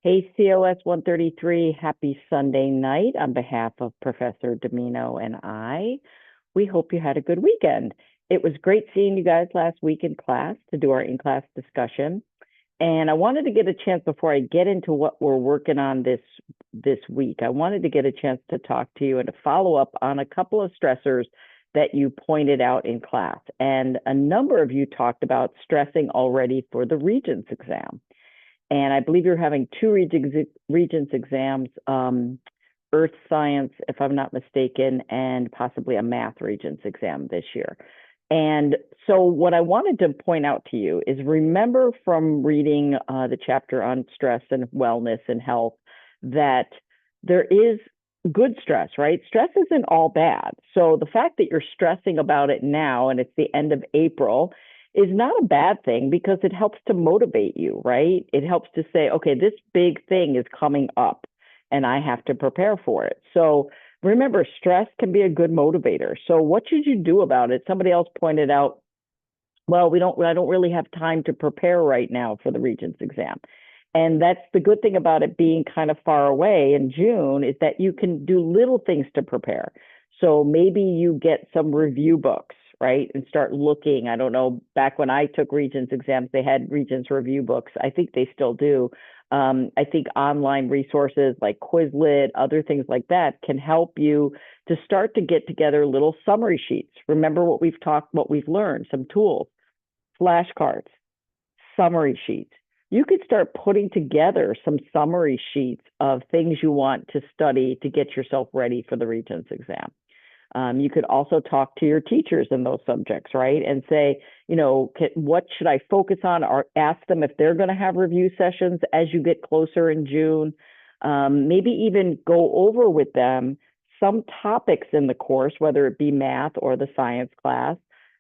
Hey, COS 133, happy Sunday night on behalf of Professor Domino and I. We hope you had a good weekend. It was great seeing you guys last week in class to do our in-class discussion. And I wanted to get a chance before I get into what we're working on this week. I wanted to get a chance to talk to you and to follow up on a couple of stressors that you pointed out in class. And a number of you talked about stressing already for the Regents exam. And I believe you're having two Regents exams, Earth Science, if I'm not mistaken, and possibly a Math Regents exam this year. And so what I wanted to point out to you is remember from reading the chapter on stress and wellness and health that there is good stress, right? Stress isn't all bad. So the fact that you're stressing about it now and it's the end of April is not a bad thing because it helps to motivate you, right? It helps to say, okay, this big thing is coming up and I have to prepare for it. So remember, stress can be a good motivator. So what should you do about it? Somebody else pointed out, well, I don't really have time to prepare right now for the Regents exam. And that's the good thing about it being kind of far away in June is that you can do little things to prepare. So maybe you get some review books, right? And start looking. I don't know, back when I took Regents exams, they had Regents review books. I think they still do. I think online resources like Quizlet, other things like that can help you to start to get together little summary sheets. Remember what we've learned, some tools, flashcards, summary sheets. You could start putting together some summary sheets of things you want to study to get yourself ready for the Regents exam. You could also talk to your teachers in those subjects, right? And say, what should I focus on? Or ask them if they're going to have review sessions as you get closer in June. Maybe even go over with them some topics in the course, whether it be math or the science class,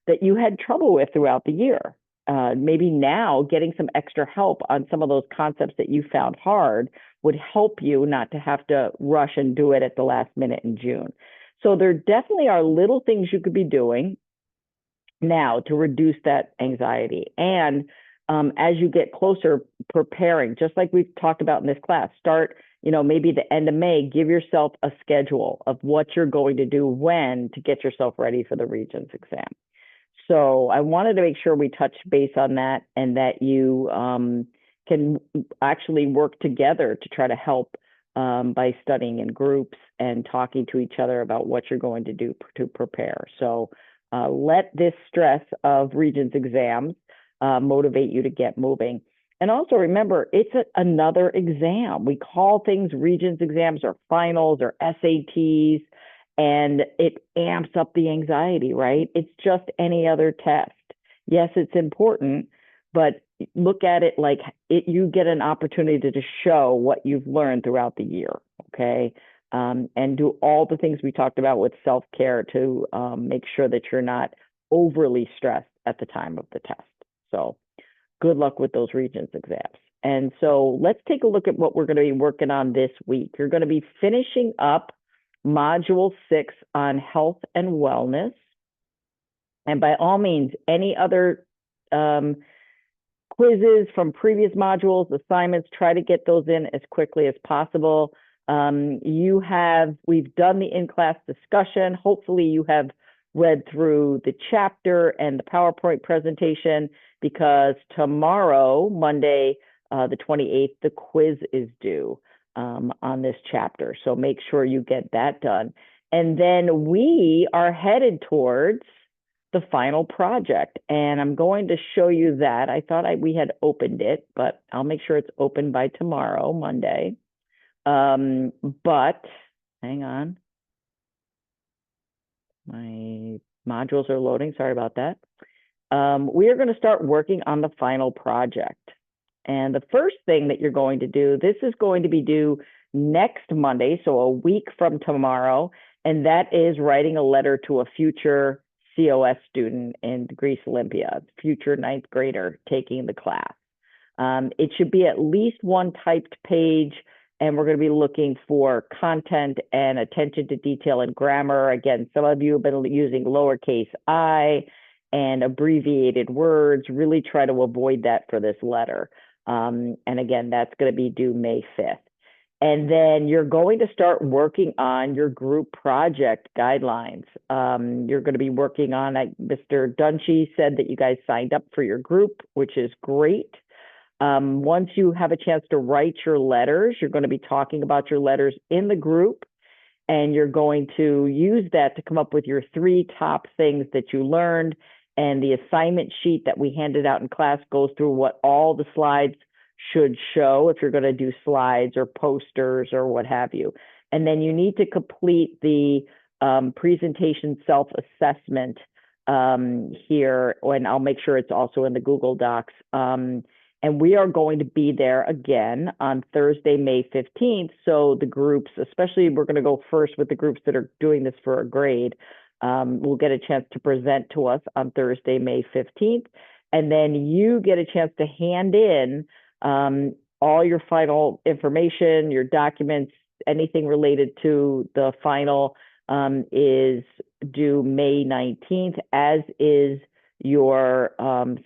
that you had trouble with throughout the year. Maybe now getting some extra help on some of those concepts that you found hard would help you not to have to rush and do it at the last minute in June. So there definitely are little things you could be doing now to reduce that anxiety. And as you get closer, preparing, just like we've talked about in this class, start, maybe the end of May, give yourself a schedule of what you're going to do when to get yourself ready for the Regents exam. So I wanted to make sure we touch base on that and that you can actually work together to try to help by studying in groups and talking to each other about what you're going to do to prepare. So let this stress of Regents exams motivate you to get moving. And also remember, it's another exam. We call things Regents exams or finals or SATs, and it amps up the anxiety, right? It's just any other test. Yes, it's important, but look at it like you get an opportunity to show what you've learned throughout the year, okay? And do all the things we talked about with self-care to make sure that you're not overly stressed at the time of the test. So good luck with those Regents exams. And so let's take a look at what we're going to be working on this week. You're going to be finishing up Module 6 on health and wellness. And by all means, any other quizzes from previous modules, assignments, try to get those in as quickly as possible. We've done the in-class discussion. Hopefully you have read through the chapter and the PowerPoint presentation because tomorrow, Monday, the 28th, the quiz is due on this chapter. So make sure you get that done. And then we are headed towards the final project. And I'm going to show you that. I thought we had opened it, but I'll make sure it's open by tomorrow, Monday. But hang on. My modules are loading. Sorry about that. We are going to start working on the final project. And the first thing that you're going to do, this is going to be due next Monday, so a week from tomorrow, and that is writing a letter to a future COS student in Greece Olympia, future ninth grader taking the class. It should be at least one typed page, and we're going to be looking for content and attention to detail and grammar. Again, some of you have been using lowercase I and abbreviated words. Really try to avoid that for this letter. And again, that's going to be due May 5th. And then you're going to start working on your group project guidelines. You're going to be working on, Mr. Dunshee said that you guys signed up for your group, which is great. Once you have a chance to write your letters, you're going to be talking about your letters in the group, and you're going to use that to come up with your 3 top things that you learned. And the assignment sheet that we handed out in class goes through what all the slides should show if you're going to do slides or posters or what have you. And then you need to complete the presentation self-assessment here, and I'll make sure it's also in the Google Docs. And we are going to be there again on Thursday, May 15th. So the groups, especially we're going to go first with the groups that are doing this for a grade, will get a chance to present to us on Thursday, May 15th. And then you get a chance to hand in all your final information, your documents, anything related to the final is due May 19th, as is your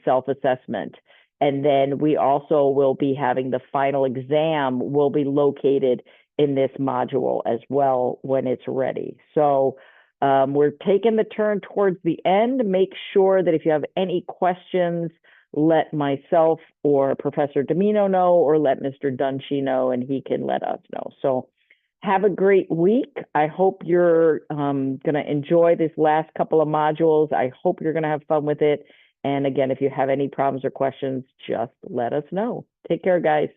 self-assessment. And then we also will be having the final exam will be located in this module as well when it's ready. So we're taking the turn towards the end. Make sure that if you have any questions, let myself or Professor Domino know, or let Mr. Dunshee know, and he can let us know. So have a great week. I hope you're going to enjoy this last couple of modules. I hope you're going to have fun with it. And again, if you have any problems or questions, just let us know. Take care, guys.